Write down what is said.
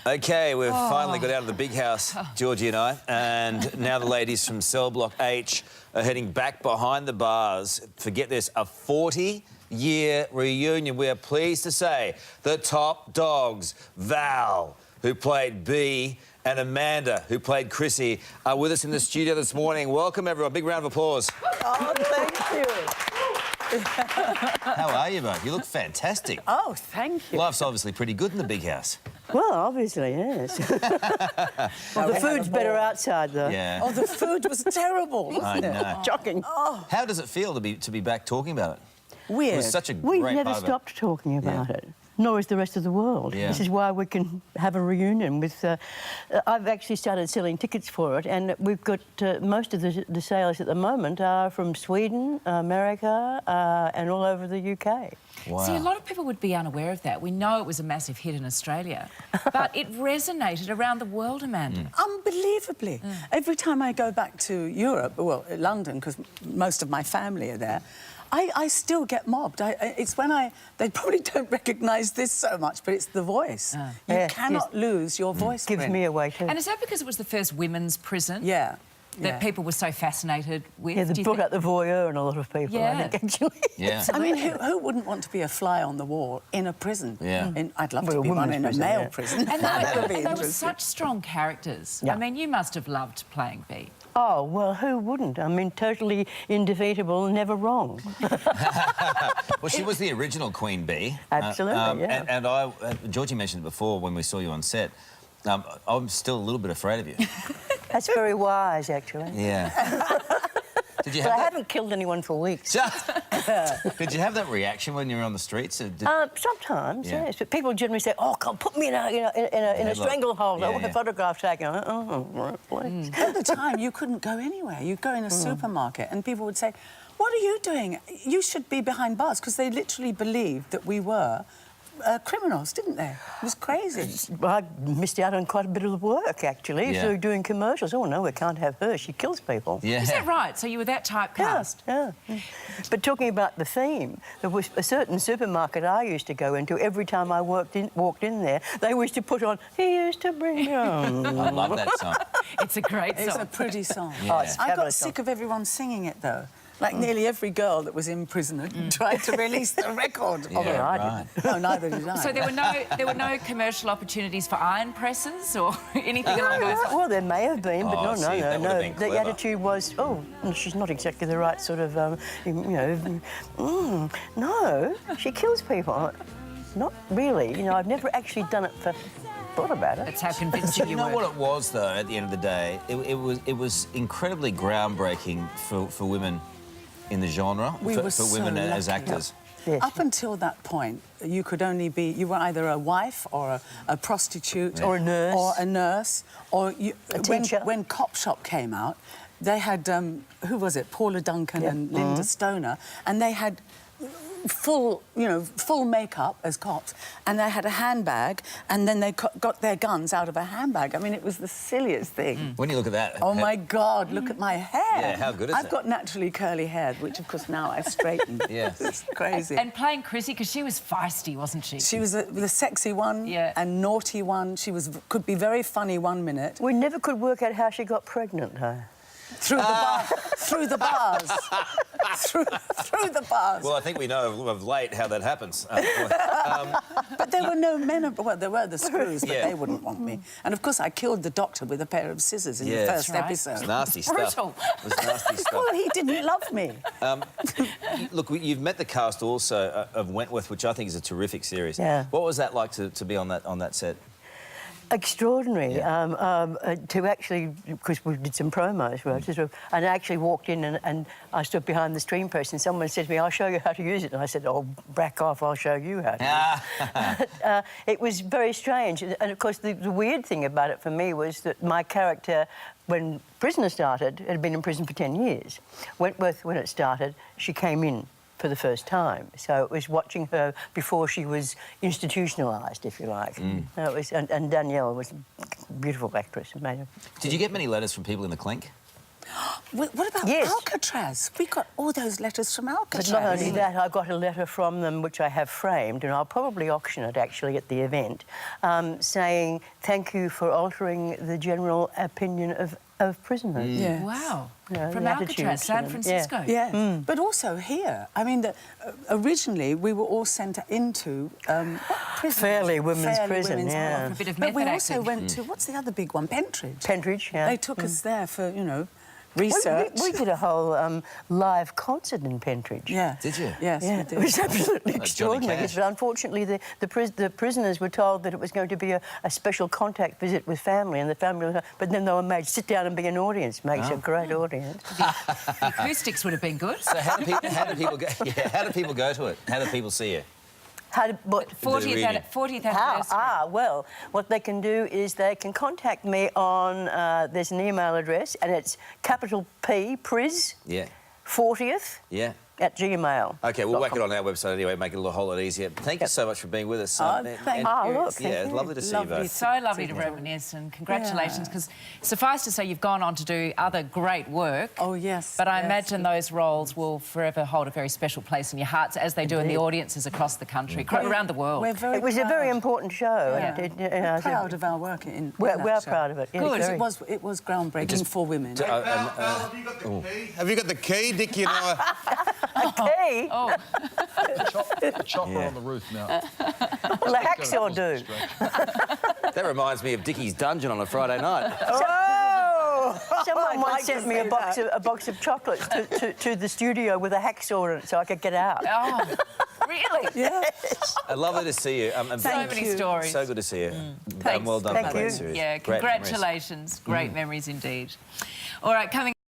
OK, we've finally got out of the big house, Georgie and I, and now the ladies from Cell Block H are heading back behind the bars. Forget this, a 40-year reunion. We are pleased to say the top dogs, Val, who played B, and Amanda, who played Chrissy, are with us in the studio this morning. Welcome, everyone. Big round of applause. Oh, thank you. How are you both? You look fantastic. Oh, thank you. Life's obviously pretty good in the big house. Well, obviously, yes. Well, the food's better outside, though. Yeah. Oh, the food was terrible. I know. Shocking. Oh, How does it feel to be back talking about it? weird. It was such a We've great never part of it. stopped talking about it. Nor is the rest of the world. Yeah. This is why we can have a reunion with... I've actually started selling tickets for it, and we've got most of the sales at the moment are from Sweden, America, and all over the UK. Wow. See, a lot of people would be unaware of that. We know it was a massive hit in Australia, but it resonated around the world, Amanda. Unbelievably. Every time I go back to Europe, well, London, because most of my family are there, I still get mobbed. It's when they probably don't recognise this so much, but it's the voice. You cannot lose your voice. Gives me away too. And is that because it was the first women's prison? Yeah. That people were so fascinated with? Yeah, they brought out the voyeur in a lot of people, I think, actually. Yeah. I mean, who wouldn't want to be a fly on the wall in a prison? Yeah. I'd love Well, to be a one women's in a prison, male yeah. prison. And That would be they were interesting. such strong characters. Yeah. I mean, you must have loved playing B. Oh, well, who wouldn't? I mean, totally indefeatable, never wrong. Well, she was the original Queen Bee. Absolutely, yeah. And Georgie mentioned it before when we saw you on set. I'm still a little bit afraid of you. That's very wise, actually. Yeah. Did you But I have haven't killed anyone for weeks. Did you have that reaction when you were on the streets? Sometimes, Yeah. yes. But people generally say, "Oh, come put me in a stranglehold. I want a photograph taken." Oh, please. At the time, you couldn't go anywhere. You'd go in a supermarket and people would say, "What are you doing? You should be behind bars," because they literally believed that we were criminals, didn't they? It was crazy. I missed out on quite a bit of the work, actually, Yeah. through doing commercials. Oh, no, we can't have her. She kills people. Yeah. Is that right? So you were that typecast? Yeah. But talking about the theme, there was a certain supermarket I used to go into. Every time I walked in there, they used to put on, "He used to bring home." I love that song. It's a great song. It's a pretty song. Yeah. Oh, it's a I got fabulous sick song. of everyone singing it, though. Like nearly every girl that was in prison had tried to release the record of it. Yeah, I right. No, neither did I. So there were no commercial opportunities for iron presses or anything along those lines? Well, there may have been, but Oh, see, that would have been The clever. attitude was, "Oh, she's not exactly the right sort of, no, she kills people." Not really. I've never actually done it for... thought about it. That's how convincing You know what it was, though, at the end of the day? It was incredibly groundbreaking for women in the genre, We were for women so as lucky. actors. Yes. Up until that point, you could only be... You were either a wife or a prostitute. Or a nurse. Or a nurse. Or A teacher. When Cop Shop came out, they had... who was it? Paula Duncan and Linda Stoner. And they had... full makeup as cops, and they had a handbag, and then they got their guns out of a handbag. I mean, it was the silliest thing. When you look at that... Oh, my God, look at my hair. Yeah, how good is I've it? got naturally curly hair, which, of course, now I've straightened. Yeah. It's crazy. And playing Chrissy, because she was feisty, wasn't she? She was the sexy one and naughty one. She could be very funny one minute. We never could work out how she got pregnant, though. Through the bars. through the bars. Well, I think we know of late how that happens. But there were no men... Well, there were the screws, but Yeah. they wouldn't want me. And, of course, I killed the doctor with a pair of scissors in the first That's right. episode. It's nasty stuff. Brutal. It was nasty stuff. Well, he didn't love me. Look, you've met the cast also of Wentworth, which I think is a terrific series. Yeah. What was that like to be on that set? Extraordinary. To actually, because we did some promos, and I actually walked in and I stood behind the stream press and someone said to me, "I'll show you how to use it." And I said, "Oh, back off, I'll show you how to use it." It was very strange. And, of course, the weird thing about it for me was that my character, when Prisoner started, had been in prison for 10 years. Wentworth, when it started, she came in for the first time. So it was watching her before she was institutionalised, if you like. It was, and Danielle was a beautiful actress. Did you get many letters from people in the clink? What about Yes. Alcatraz? We got all those letters from Alcatraz. But not only that, I got a letter from them, which I have framed, and I'll probably auction it actually at the event, saying thank you for altering the general opinion of prisoners. Yeah. Wow. Yeah, From the Alcatraz, attitudes to San them. Francisco. Yeah, but also here. I mean, originally we were all sent into what prison? Fairleigh Women's Prison, Women's yeah. Prison. A bit of But we method also acting. went to what's the other big one? Pentridge. Pentridge, yeah. They took us there for research. We did a whole live concert in Pentridge. Yeah. Did you? Yes, Yeah, we it did. was absolutely Johnny extraordinary. Cash. But unfortunately, the prisoners were told that it was going to be a special contact visit with family, and the family was, but then they were made sit down and be an audience. Makes a great audience. The acoustics would have been good. So how do people go? Yeah, how do people go to it? How do people see you? How to, what, 40th How? anniversary. Well, what they can do is they can contact me on, there's an email address, and it's capital P, Pris, Yeah. 40th, Yeah. at Gmail. Okay, we'll whack it on our website anyway, make it a whole lot easier. Thank you so much for being with us. thank you. look, thank Yeah, you. lovely to see you both. So lovely to reminisce, and congratulations, because suffice to say you've gone on to do other great work. Oh, yes. But I yes. imagine those roles will forever hold a very special place in your hearts, as they do in the audiences across the country, around the world. We're very It was a proud. very important show. Yeah. and We're proud of our work in We're that show. proud of it. Yes, Good. very. It was groundbreaking for women. Val, have you got the key? Have you got the key, Dick? You know, Okay. Chopper on the roof now. Well, a hacksaw do. That reminds me of Dickie's Dungeon on a Friday night. Oh! Someone I'd once like to sent me see a box of chocolates to the studio with a hacksaw in it so I could get out. Oh, really? Yes. Lovely to see you. And So many stories. So good to see you. Thanks. And well done. Thank Great you. series. Yeah, Great memories. congratulations. Great memories indeed. All right, coming